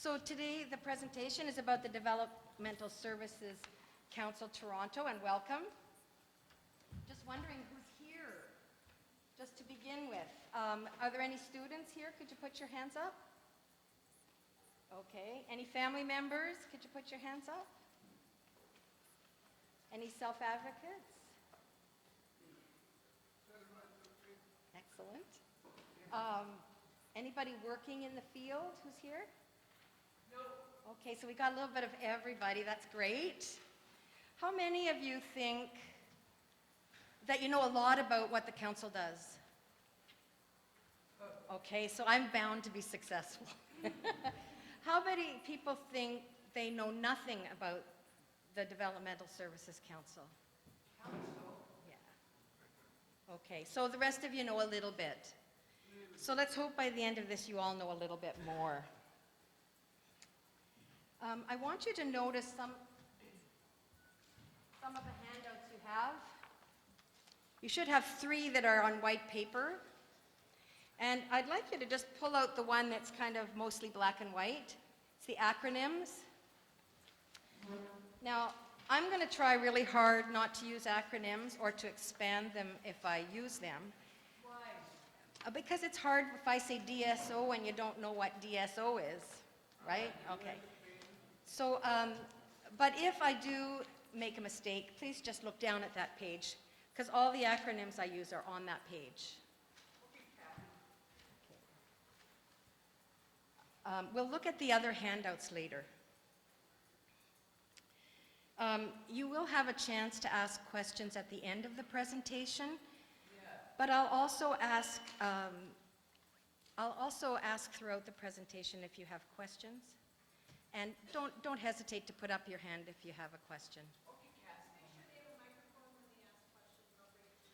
So today the presentation is about the Developmental Services Council Toronto, and welcome. Just wondering who's here, just to begin with. Are there any students here? Could you put your hands up? Okay. Any family members? Could you put your hands up? Any self-advocates? Excellent. Anybody working in the field who's here? No. Okay, so we got a little bit of everybody. That's great. How many of you think that you know a lot about what the council does? Okay, so I'm bound to be successful. How many people think they know nothing about the Developmental Services Council? Yeah. Okay, so the rest of you know a little bit. So let's hope by the end of this you all know a little bit more. I want you to notice some of the handouts you have. You should have 3 that are on white paper. And I'd like you to just pull out the one that's kind of mostly black and white. It's the acronyms. Now, I'm going to try really hard not to use acronyms or to expand them if I use them. Why? Because it's hard if I say DSO and you don't know what DSO is, right? Okay. So, but if I do make a mistake, please just look down at that page, because all the acronyms I use are on that page. We'll look at the other handouts later. You will have a chance to ask questions at the end of the presentation, but I'll also ask throughout the presentation if you have questions. And don't hesitate to put up your hand if you have a question. Okay, Cass, make sure they have a microphone when they ask questions, and I'll bring it to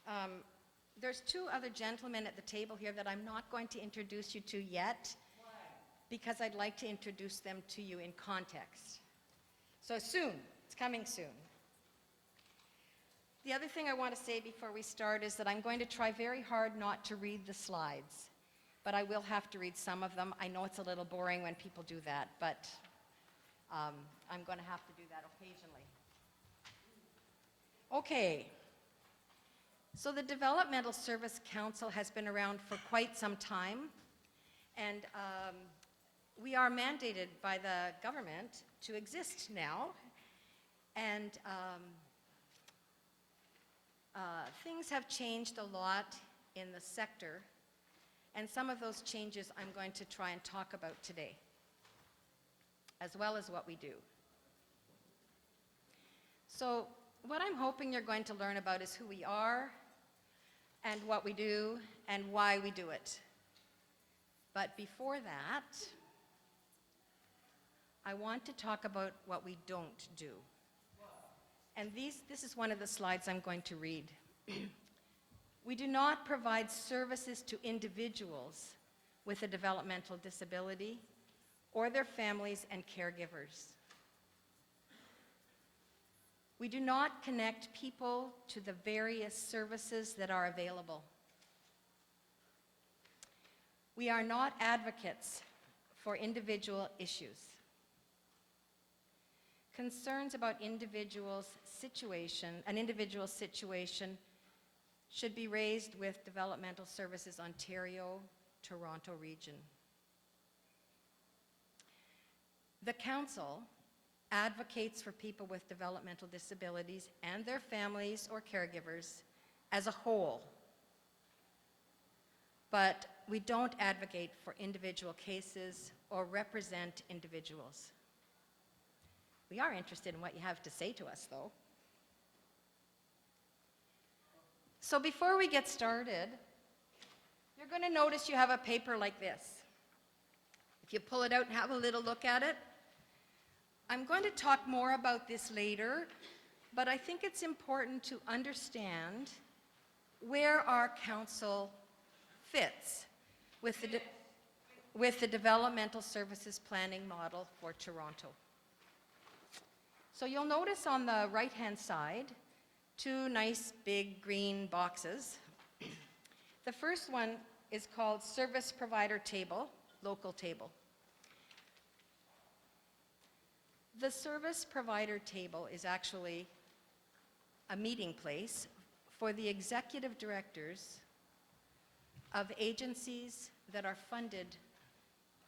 you, okay? Okay. There's 2 other gentlemen at the table here that I'm not going to introduce you to yet. Why? Because I'd like to introduce them to you in context. So soon, it's coming soon. The other thing I want to say before we start is that I'm going to try very hard not to read the slides, but I will have to read some of them. I know it's a little boring when people do that, but I'm going to have to do that occasionally. Okay. So the Developmental Service Council has been around for quite some time, and we are mandated by the government to exist now, and things have changed a lot in the sector, and some of those changes I'm going to try and talk about today, as well as what we do. So what I'm hoping you're going to learn about is who we are, and what we do, and why we do it. But before that, I want to talk about what we don't do. And this is one of the slides I'm going to read. We do not provide services to individuals with a developmental disability or their families and caregivers. We do not connect people to the various services that are available. We are not advocates for individual issues. Concerns about an individual's situation should be raised with Developmental Services Ontario, Toronto region. The Council advocates for people with developmental disabilities and their families or caregivers as a whole, but we don't advocate for individual cases or represent individuals. We are interested in what you have to say to us, though. So before we get started, you're going to notice you have a paper like this. If you pull it out and have a little look at it, I'm going to talk more about this later, but I think it's important to understand where our council fits with the Developmental Services Planning Model for Toronto. So you'll notice on the right-hand side 2 nice big green boxes. The first one is called Service Provider Table, Local Table. The Service Provider Table is actually a meeting place for the executive directors of agencies that are funded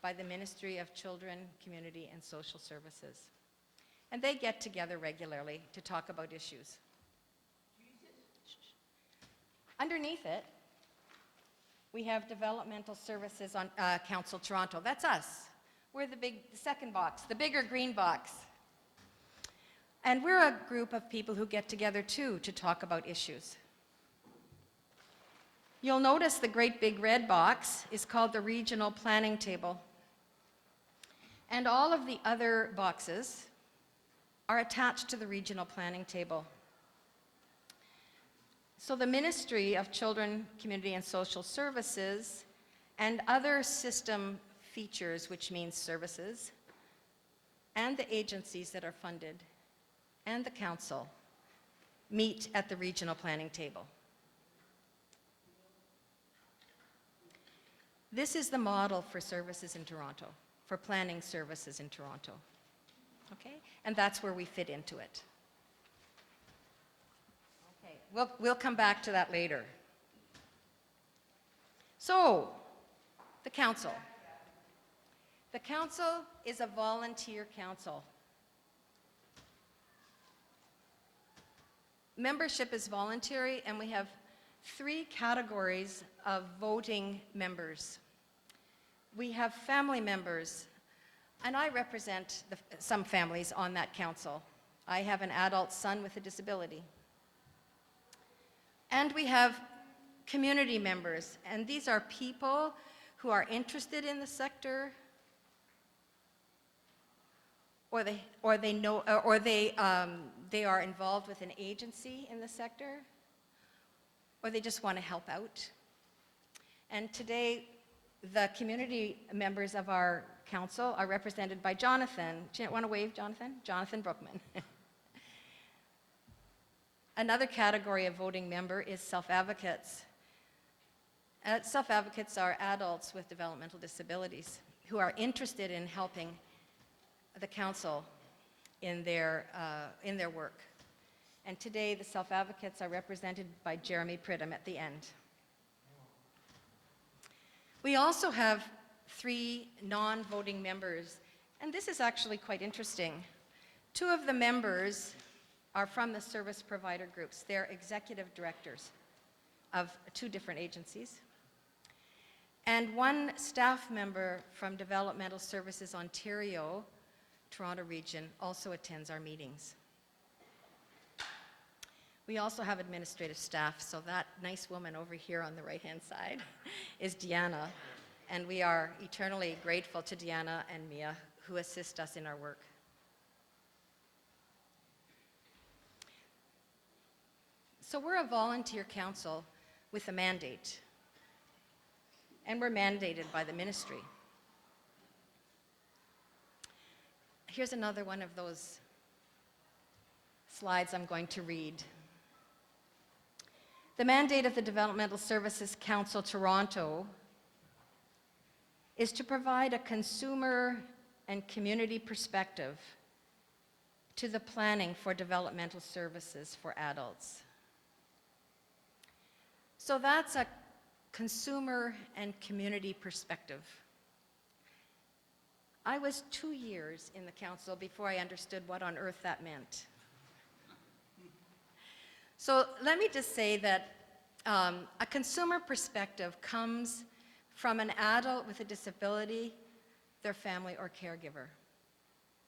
by the Ministry of Children, Community, and Social Services. And they get together regularly to talk about issues. Underneath it, we have Developmental Services on Council Toronto. That's us. We're the second box, the bigger green box. And we're a group of people who get together too to talk about issues. You'll notice the great big red box is called the Regional Planning Table. And all of the other boxes are attached to the Regional Planning Table. So the Ministry of Children, Community, and Social Services and other system features, which means services, and the agencies that are funded, and the council meet at the Regional Planning Table. This is the model for services in Toronto, for planning services in Toronto. Okay? And that's where we fit into it. Okay, we'll come back to that later. So, the council. The council is a volunteer council. Membership is voluntary, and we have 3 categories of voting members. We have family members, and I represent some families on that council. I have an adult son with a disability. And we have community members, and these are people who are interested in the sector, or they are involved with an agency in the sector, or they just want to help out. And today, the community members of our council are represented by Jonathan. Do you want to wave, Jonathan? Jonathan Brookman. Another category of voting member is self-advocates. Self-advocates are adults with developmental disabilities who are interested in helping the council in their work. And today, the self-advocates are represented by Jeremy Pridham at the end. We also have 3 non-voting members, and this is actually quite interesting. 2 of the members are from the service provider groups. They're executive directors of 2 different agencies. And 1 staff member from Developmental Services Ontario, Toronto region, also attends our meetings. We also have administrative staff, so that nice woman over here on the right-hand side is Deanna, and we are eternally grateful to Deanna and Mia who assist us in our work. So we're a volunteer council with a mandate, and we're mandated by the ministry. Here's another one of those slides I'm going to read. The mandate of the Developmental Services Council Toronto is to provide a consumer and community perspective to the planning for developmental services for adults. So that's a consumer and community perspective. I was 2 years in the council before I understood what on earth that meant. So let me just say that a consumer perspective comes from an adult with a disability, their family, or caregiver.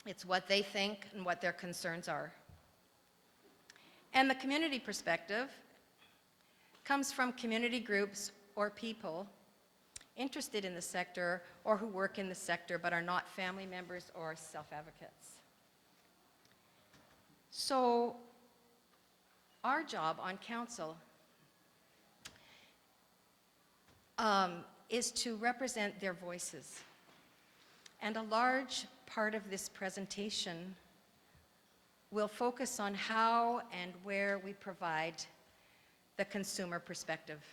It's what they think and what their concerns are. And the community perspective comes from community groups or people interested in the sector or who work in the sector but are not family members or self-advocates. So our job on council is to represent their voices. And a large part of this presentation will focus on how and where we provide the consumer perspective.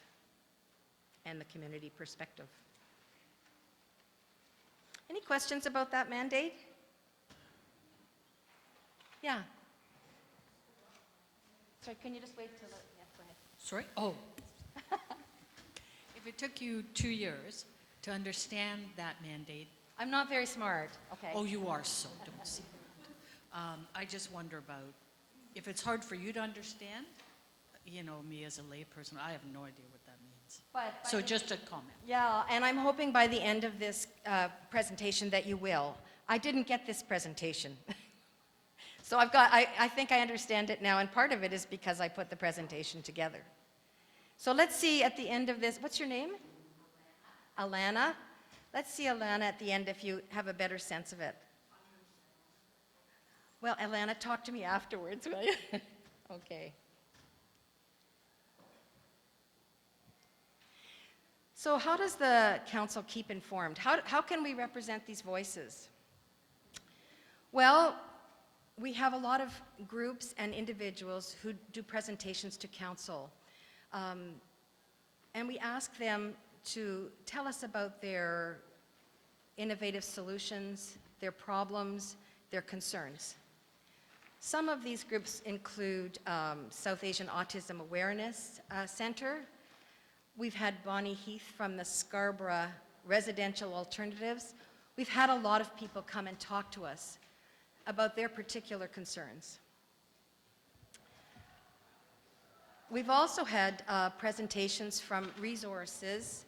and the community perspective. Any questions about that mandate? Yeah. Sorry, can you just wait till the, yeah, go ahead. Sorry? Oh. If it took you 2 years to understand that mandate, I'm not very smart, okay. oh, you are, so don't say that. I just wonder about, if it's hard for you to understand, you know, me as a layperson, I have no idea what that means. But So just a comment. yeah, and I'm hoping by the end of this presentation that you will. I didn't get this presentation. So I think I understand it now, and part of it is because I put the presentation together. So let's see at the end of this, what's your name? Alana. Let's see, Alana, at the end if you have a better sense of it. Well, Alana, talk to me afterwards, will you? Okay. So how does the council keep informed? How can we represent these voices? Well, we have a lot of groups and individuals who do presentations to council. And we ask them to tell us about their innovative solutions, their problems, their concerns. Some of these groups include South Asian Autism Awareness Center. We've had Bonnie Heath from the Scarborough Residential Alternatives. We've had a lot of people come and talk to us about their particular concerns. We've also had presentations from resources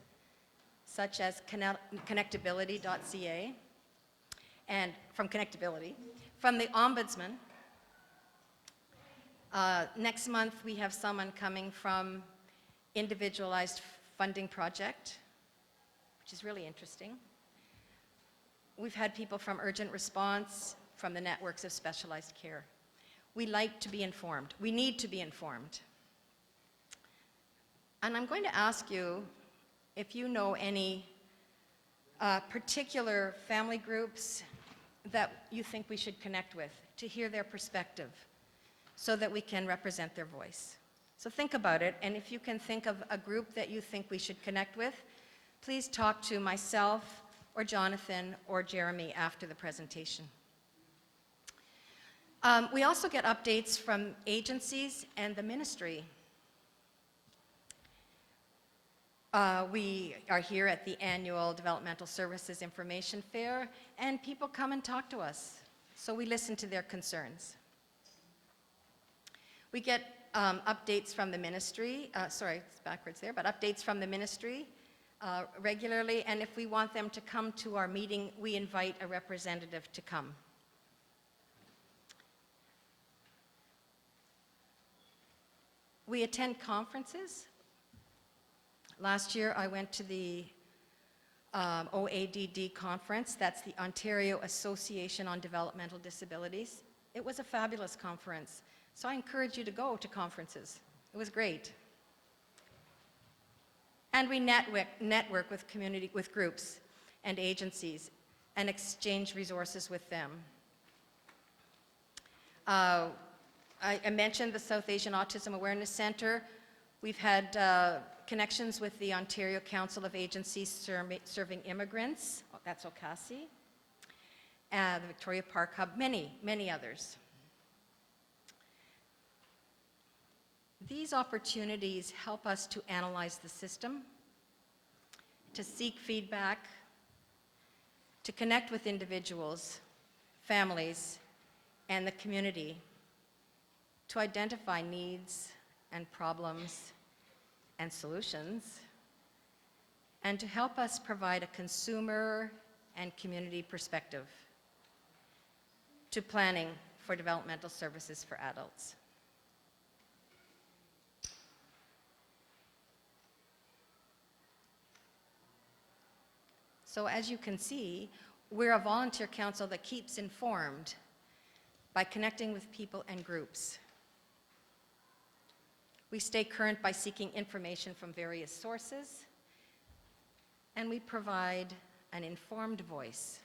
such as connectability.ca and from Connectability, from the Ombudsman. Next month we have someone coming from Individualized Funding Project, which is really interesting. We've had people from Urgent Response, from the networks of specialized care. We like to be informed. We need to be informed. And I'm going to ask you if you know any particular family groups that you think we should connect with to hear their perspective so that we can represent their voice. So think about it, and if you can think of a group that you think we should connect with, please talk to myself or Jonathan or Jeremy after the presentation. We also get updates from agencies and the ministry. We are here at the annual Developmental Services Information Fair, and people come and talk to us, so we listen to their concerns. We get updates from the ministry, sorry, it's backwards there, but updates from the ministry regularly, and if we want them to come to our meeting, we invite a representative to come. We attend conferences. Last year, I went to the OADD conference. That's the Ontario Association on Developmental Disabilities. It was a fabulous conference, so I encourage you to go to conferences. It was great. And we network with community, with groups and agencies, and exchange resources with them. I mentioned the South Asian Autism Awareness Center. We've had connections with the Ontario Council of Agencies Serving Immigrants, that's OCASI, the Victoria Park Hub, many others. These opportunities help us to analyze the system, to seek feedback, to connect with individuals, families, and the community, to identify needs and problems and solutions, and to help us provide a consumer and community perspective to planning for developmental services for adults. So as you can see, we're a volunteer council that keeps informed by connecting with people and groups. We stay current by seeking information from various sources, and we provide an informed voice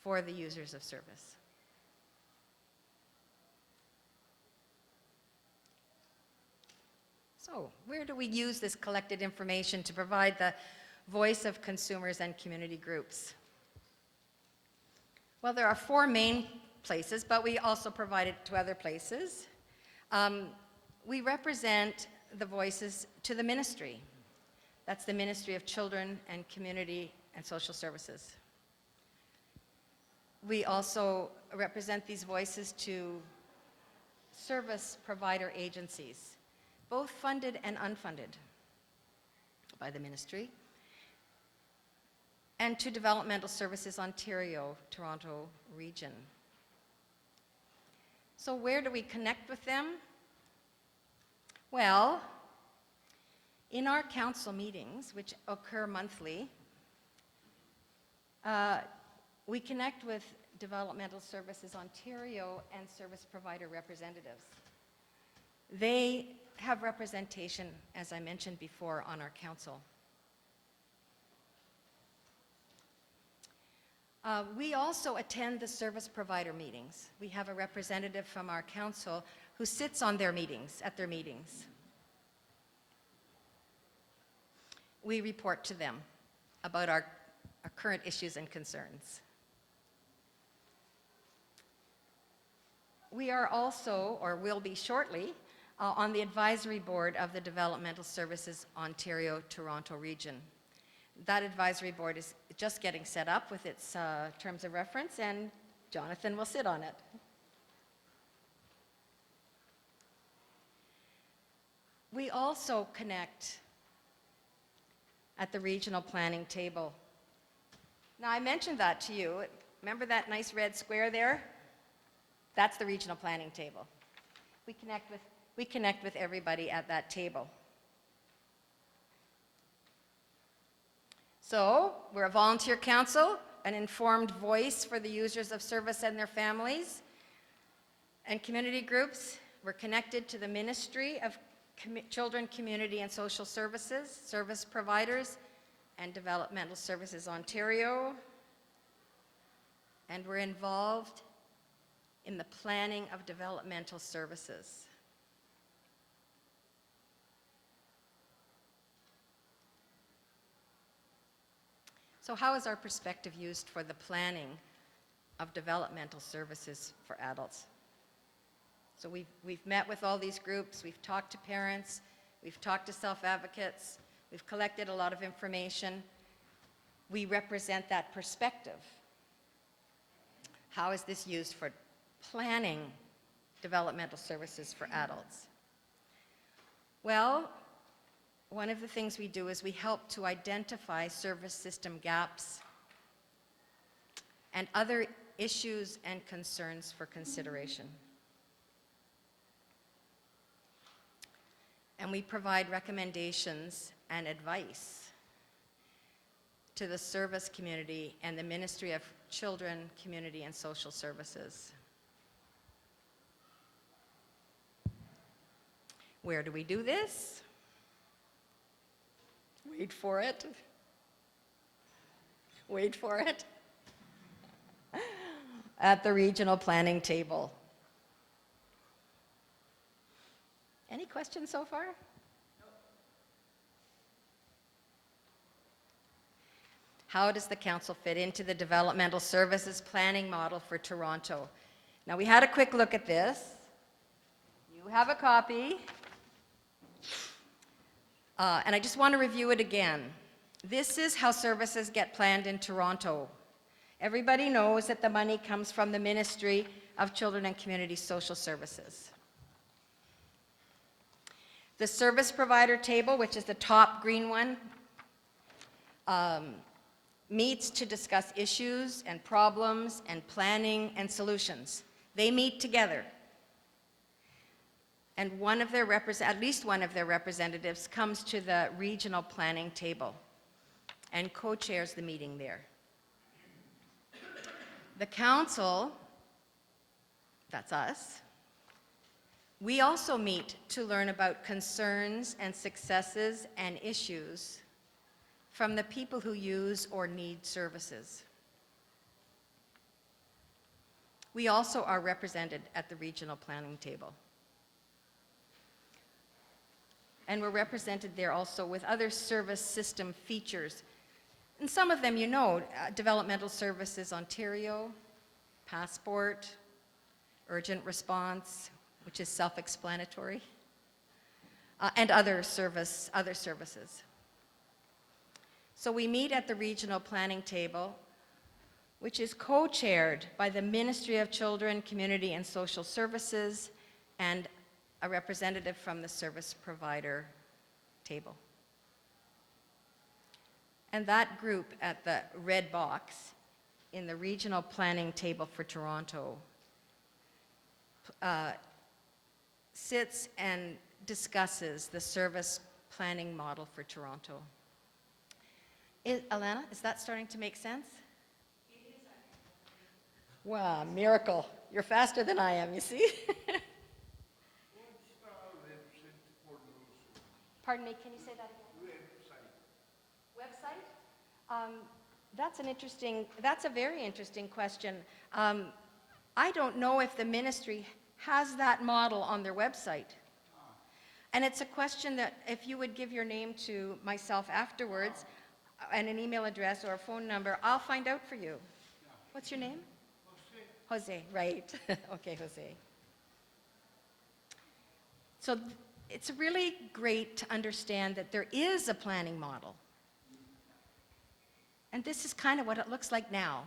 for the users of service. So So, where do we use this collected information to provide the voice of consumers and community groups? Well, there are 4 main places, but we also provide it to other places. We represent the voices to the ministry. That's the Ministry of Children and Community and Social Services. We also represent these voices to service provider agencies, both funded and unfunded by the ministry, and to Developmental Services Ontario, Toronto region. So where do we connect with them? Well, in our council meetings, which occur monthly, we connect with Developmental Services Ontario and service provider representatives. They have representation, as I mentioned before, on our council. We also attend the service provider meetings. We have a representative from our council who sits on their meetings, at their meetings. We report to them about our current issues and concerns. We are also, or will be shortly, on the advisory board of the Developmental Services Ontario, Toronto region. That advisory board is just getting set up with its terms of reference, and Jonathan will sit on it. We also connect at the regional planning table. Now, I mentioned that to you. Remember that nice red square there? That's the regional planning table. We connect with everybody at that table. So, we're a volunteer council, an informed voice for the users of service and their families and community groups. We're connected to the Ministry of Children, Community and Social Services, service providers, and Developmental Services Ontario. And we're involved in the planning of developmental services. So how is our perspective used for the planning of developmental services for adults? So we've met with all these groups, we've talked to parents, we've talked to self-advocates, we've collected a lot of information. We represent that perspective. How is this used for planning developmental services for adults? Well, one of the things we do is we help to identify service system gaps and other issues and concerns for consideration. And we provide recommendations and advice to the service community and the Ministry of Children, Community and Social Services. Where do we do this? Wait for it. Wait for it. At the regional planning table. Any questions so far? How does the council fit into the developmental services planning model for Toronto? Now, we had a quick look at this. You have a copy. And I just want to review it again. This is how services get planned in Toronto. Everybody knows that the money comes from the Ministry of Children and Community Social Services. The service provider table, which is the top green one, meets to discuss issues and problems and planning and solutions. They meet together. And at least one of their representatives comes to the regional planning table and co-chairs the meeting there. The council, that's us, we also meet to learn about concerns and successes and issues from the people who use or need services. We also are represented at the regional planning table. And we're represented there also with other service system features. And some of them you know, Developmental Services Ontario, Passport, Urgent Response, which is self-explanatory, and other services. So we meet at the regional planning table, which is co-chaired by the Ministry of Children, Community and Social Services and a representative from the service provider table. And that group at the red box in the regional planning table for Toronto sits and discusses the service planning model for Toronto. Alana, is that starting to make sense? Wow, miracle. You're faster than I am, you see? Pardon me, can you say that again? Website? That's a very interesting question. I don't know if the ministry has that model on their website. And it's a question that if you would give your name to myself afterwards, and an email address or a phone number, I'll find out for you. What's your name? Jose, right. Okay, Jose. So it's really great to understand that there is a planning model. And this is kind of what it looks like now.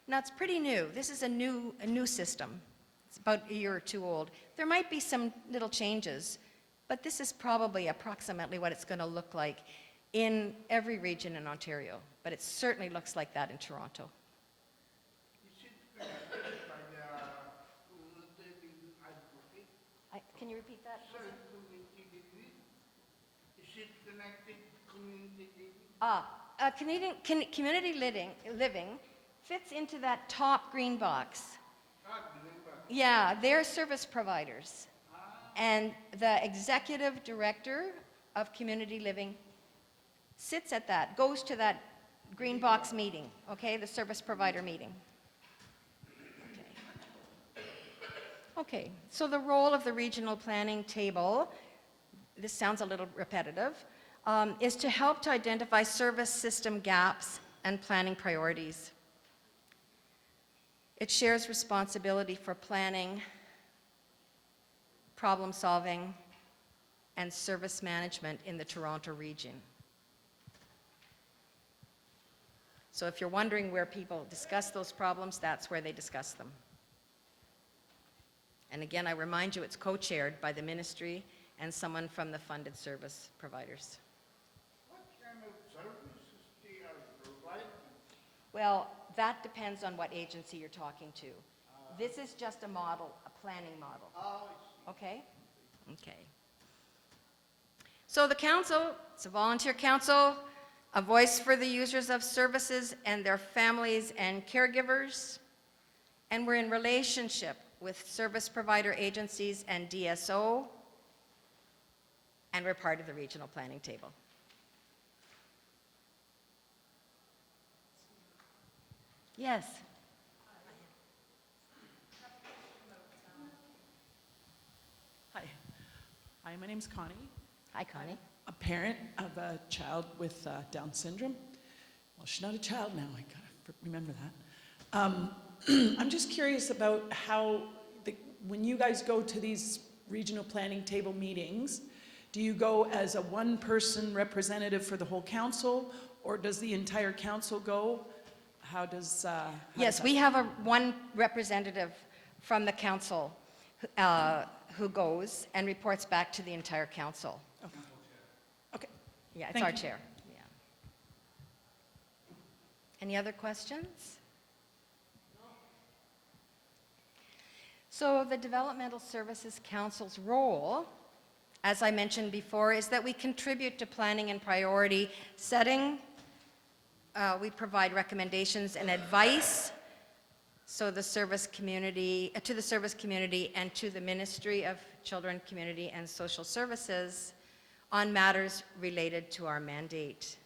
Now, it's pretty new. This is a new system. It's about a year or two old. There might be some little changes, but this is probably approximately what it's going to look like in every region in Ontario. But it certainly looks like that in Toronto. Can you repeat that? Is it connected community living? Community living fits into that top green box. Yeah, they're service providers. And the executive director of community living sits at that, goes to that green box meeting, okay, the service provider meeting. Okay, so the role of the regional planning table, this sounds a little repetitive, is to help to identify service system gaps and planning priorities. It shares responsibility for planning, problem solving, and service management in the Toronto region. So if you're wondering where people discuss those problems, that's where they discuss them. And again, I remind you, it's co-chaired by the ministry and someone from the funded service providers. What kind of services they are providing? Well, that depends on what agency you're talking to. This is just a model, a planning model. Oh, I see. Okay? Okay. So the council, it's a volunteer council, a voice for the users of services and their families and caregivers, and we're in relationship with service provider agencies and DSO, and we're part of the regional planning table. Yes. Hi. Hi, my name's Connie. Hi, Connie. A parent of a child with Down syndrome. Well, she's not a child now, I gotta remember that. I'm just curious about how, when you guys go to these regional planning table meetings, do you go as a one-person representative for the whole council, or does the entire council go? How does Yes, we have one representative from the council who goes and reports back to the entire council. Okay. Yeah, it's Thank our you. chair. Yeah. Any other questions? So the Developmental Services Council's role, as I mentioned before, is that we contribute to planning and priority setting. We provide recommendations and advice to the service community and to the Ministry of Children, Community and Social Services on matters related to our mandate.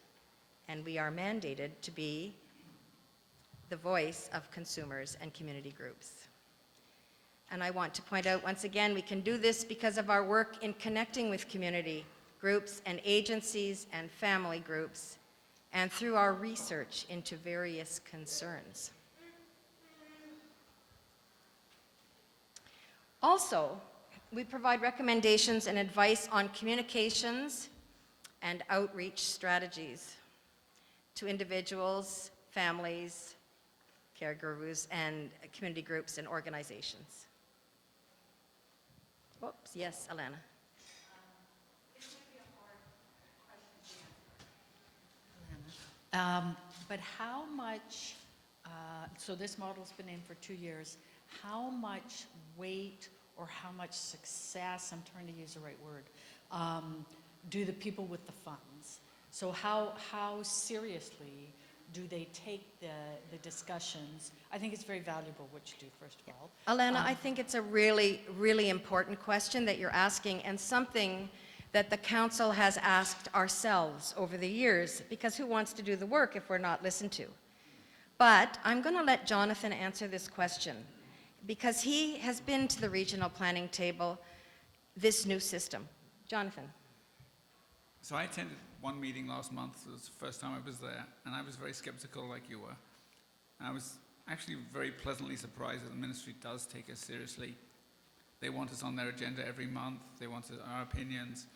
And we are mandated to be the voice of consumers and community groups. And I want to point out once again, we can do this because of our work in connecting with community, groups and agencies and family groups, and through our research into various concerns. Also, we provide recommendations and advice on communications and outreach strategies to individuals, families, caregivers, and community groups and organizations. Whoops, yes, Alana. But how much, so this model's been in for 2 years, how much weight or how much success, I'm trying to use the right word, do the people with the funds? So how seriously do they take the discussions? I think it's very valuable what you do, first of all. Alana, I think it's a really, really important question that you're asking, and something that the council has asked ourselves over the years, because who wants to do the work if we're not listened to? But I'm going to let Jonathan answer this question, because he has been to the regional planning table, this new system. Jonathan. So I attended one meeting last month. It was the first time I was there, and I was very skeptical like you were. I was actually very pleasantly surprised that the ministry does take us seriously. They want us on their agenda every month. They want our opinions.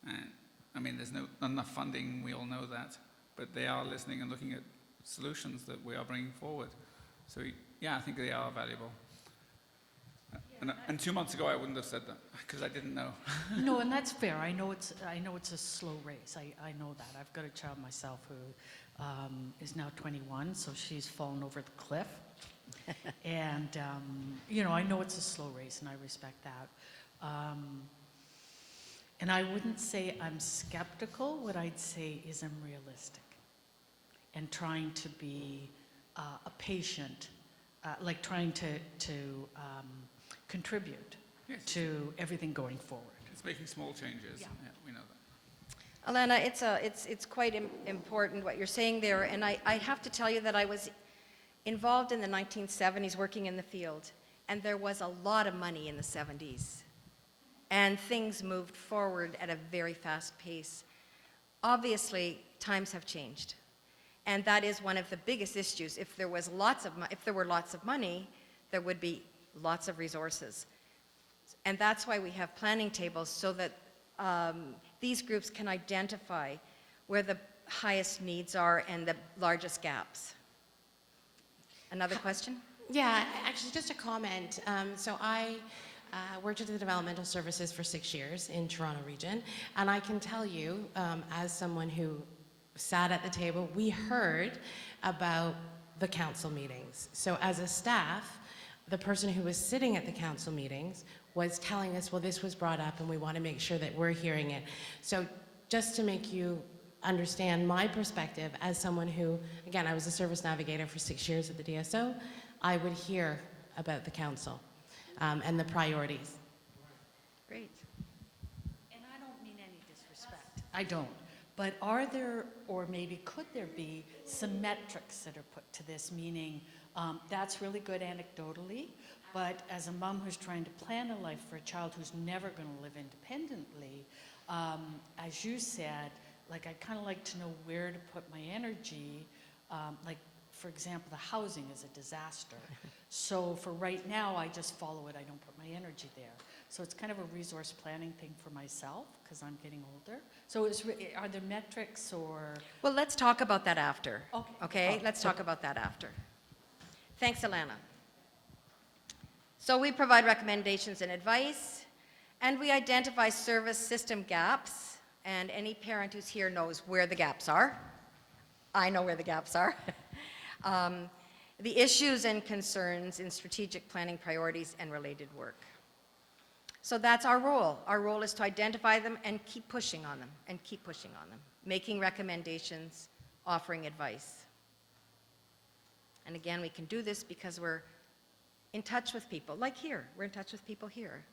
And, I mean, there's not enough funding, we all know that, but they are listening and looking at solutions that we are bringing forward. So, yeah, I think they are valuable. And 2 months ago, I wouldn't have said that, because I didn't know. No, and that's fair. I know it's a slow race. I know that. I've got a child myself who is now 21, so she's fallen over the cliff. And, you know, I know it's a slow race, and I respect that. And I wouldn't say I'm skeptical. What I'd say is I'm realistic and trying to be a patient, like trying to contribute Yes. to everything going forward. It's making small changes. Yeah. We know that. Alana, it's quite important what you're saying there, and I have to tell you that I was involved in the 1970s working in the field, and there was a lot of money in the 70s, and things moved forward at a very fast pace. Obviously, times have changed, and that is one of the biggest issues. If there were lots of money, there would be lots of resources. And that's why we have planning tables, so that these groups can identify where the highest needs are and the largest gaps. Another question? Yeah, actually, just a comment. So I worked at the Developmental Services for 6 years in Toronto region, and I can tell you, as someone who sat at the table, we heard about the council meetings. So as a staff, the person who was sitting at the council meetings was telling us, well, this was brought up and we want to make sure that we're hearing it. So just to make you understand my perspective as someone who, again, I was a service navigator for 6 years at the DSO, I would hear about the council and the priorities. Great. And I don't mean any disrespect. I don't. But are there, or maybe could there be, some metrics that are put to this, meaning that's really good anecdotally, but as a mom who's trying to plan a life for a child who's never going to live independently, as you said, like I'd kind of like to know where to put my energy. Like, for example, the housing is a disaster. So for right now, I just follow it. I don't put my energy there. So it's kind of a resource planning thing for myself because I'm getting older. So are there metrics or? Well, let's talk about that after. Okay. Okay, Oh, let's so- talk about that after. Thanks, Alana. So we provide recommendations and advice, and we identify service system gaps, and any parent who's here knows where the gaps are. I know where the gaps are. The issues and concerns in strategic planning priorities and related work. So that's our role. Our role is to identify them and keep pushing on them, and keep pushing on them, making recommendations, offering advice. And again, we can do this because we're in touch with people, like here. We're in touch with people here.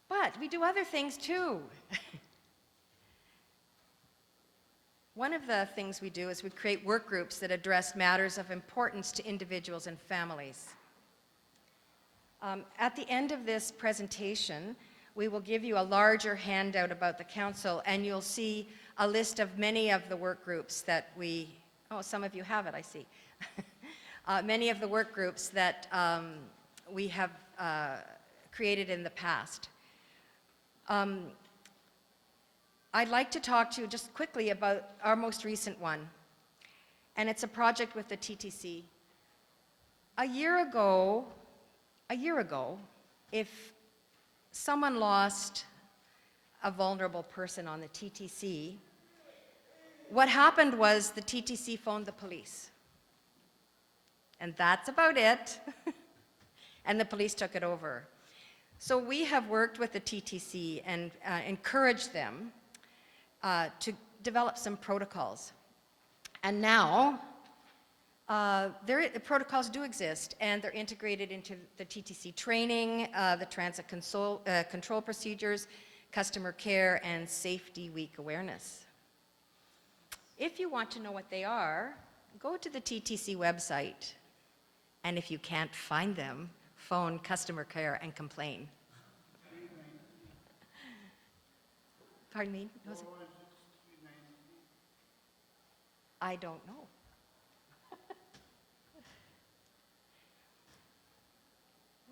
But we do other things too. One of the things we do is we create work groups that address matters of importance to individuals and families. At the end of this presentation, we will give you a larger handout about the council, and you'll see a list of many of the work groups that some of you have it, I see. Many of the work groups that we have created in the past. I'd like to talk to you just quickly about our most recent one, and it's a project with the TTC. A year ago, if someone lost a vulnerable person on the TTC, what happened was the TTC phoned the police. And that's about it. And the police took it over. So we have worked with the TTC and encouraged them to develop some protocols. And now, the protocols do exist, and they're integrated into the TTC training, the transit control procedures, customer care, and safety week awareness. If you want to know what they are, go to the TTC website, and if you can't find them, phone customer care and complain. Pardon me? Was it? I don't know.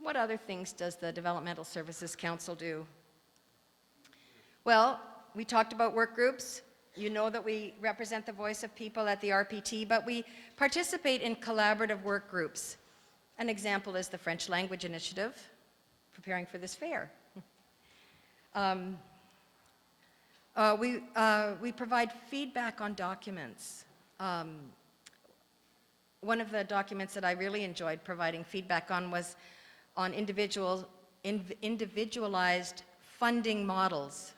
What other things does the Developmental Services Council do? Well, we talked about work groups. You know that we represent the voice of people at the RPT, but we participate in collaborative work groups. An example is the French Language Initiative, preparing for this fair. We provide feedback on documents. One of the documents that I really enjoyed providing feedback on was on individualized funding models.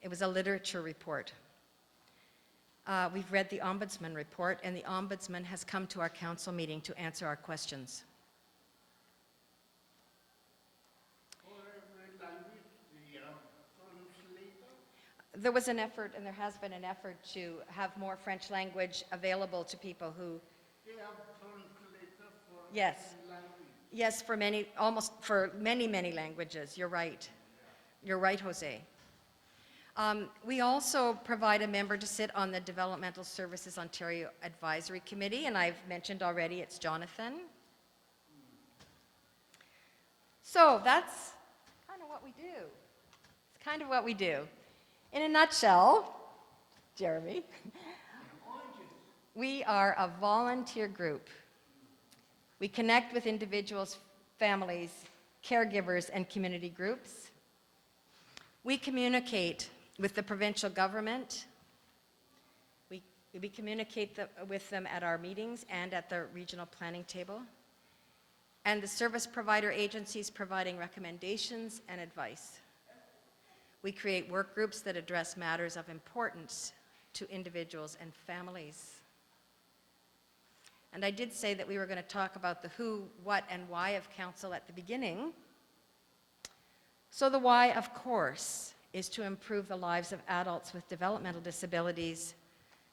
It was a literature report. We've read the Ombudsman report, and the Ombudsman has come to our council meeting to answer our questions. For every language, the translator? There was an effort, and there has been an effort to have more French language available to people who, They have translator for yes, every language. yes, for many languages. You're right. You're right, Jose. We also provide a member to sit on the Developmental Services Ontario Advisory Committee, and I've mentioned already it's Jonathan. So that's kind of what we do. It's kind of what we do. In a nutshell, Jeremy, we are a volunteer group. We connect with individuals, families, caregivers, and community groups. We communicate with the provincial government. We communicate with them at our meetings and at the regional planning table. And the service provider agencies providing recommendations and advice. We create work groups that address matters of importance to individuals and families. And I did say that we were going to talk about the who, what, and why of council at the beginning. So the why, of course, is to improve the lives of adults with developmental disabilities,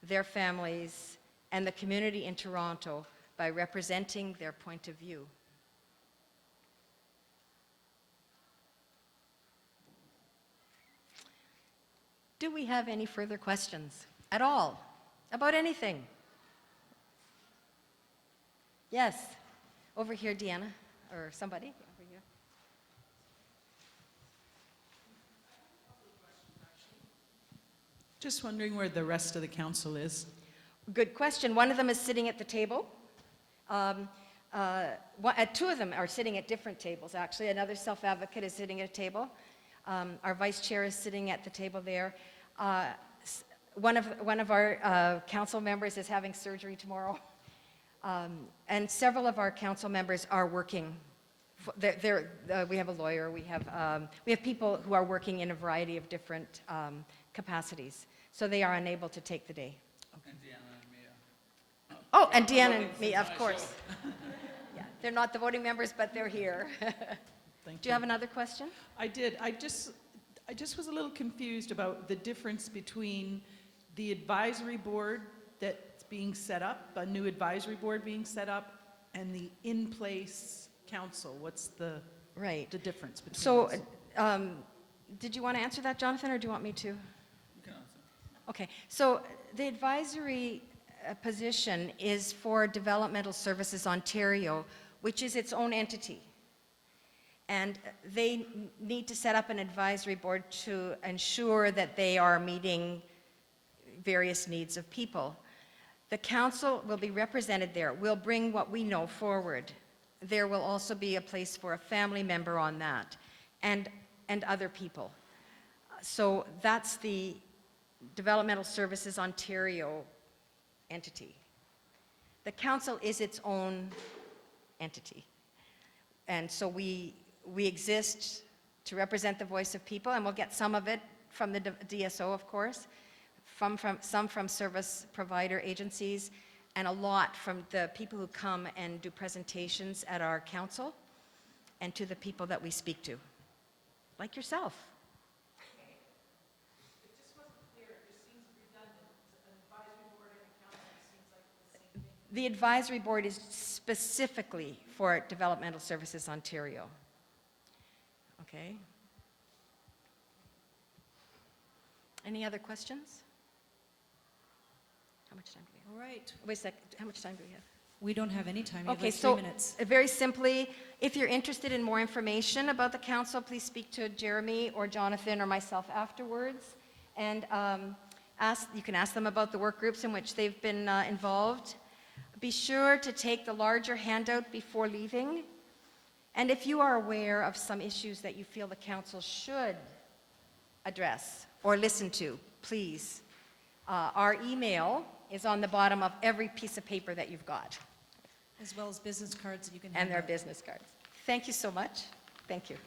their families, and the community in Toronto by representing their point of view. Do we have any further questions at all about anything? Yes, over here, Deanna, or somebody over here. Just wondering where the rest of the council is. Good question. One of them is sitting at the table. Two of them are sitting at different tables, actually. Another self-advocate is sitting at a table. Our vice chair is sitting at the table there. One of our council members is having surgery tomorrow. And several of our council members are working. We have a lawyer. We have people who are working in a variety of different capacities. So they are unable to take the day. And Deanna and Mia. Oh, and Deanna and me, of course. Yeah, they're not the voting members, but they're here. Thank Do you have another question? I did. I just was a little confused about the difference between the advisory board that's being set up, a new advisory board being set up, and the in-place council. What's the Right. difference between So those? Did you want to answer that, Jonathan, or do you want me to? You can answer. Okay, so the advisory position is for Developmental Services Ontario, which is its own entity. And they need to set up an advisory board to ensure that they are meeting various needs of people. The council will be represented there. We'll bring what we know forward. There will also be a place for a family member on that, and other people. So that's the Developmental Services Ontario entity. The council is its own entity. And so we exist to represent the voice of people, and we'll get some of it from the DSO, of course, some from service provider agencies, and a lot from the people who come and do presentations at our council, and to the people that we speak to, like yourself. The advisory board is specifically for Developmental Services Ontario. Okay? Any other questions? How much time do we have? All right, Wait a sec, how much time do we have? we don't have any time, you have Okay, like so 3 minutes. very simply, if you're interested in more information about the council, please speak to Jeremy or Jonathan or myself afterwards. And you can ask them about the work groups in which they've been involved. Be sure to take the larger handout before leaving. And if you are aware of some issues that you feel the council should address or listen to, please. Our email is on the bottom of every piece of paper that you've got, As well as business cards that you can and hand their out. business cards. Thank you so much. Thank you.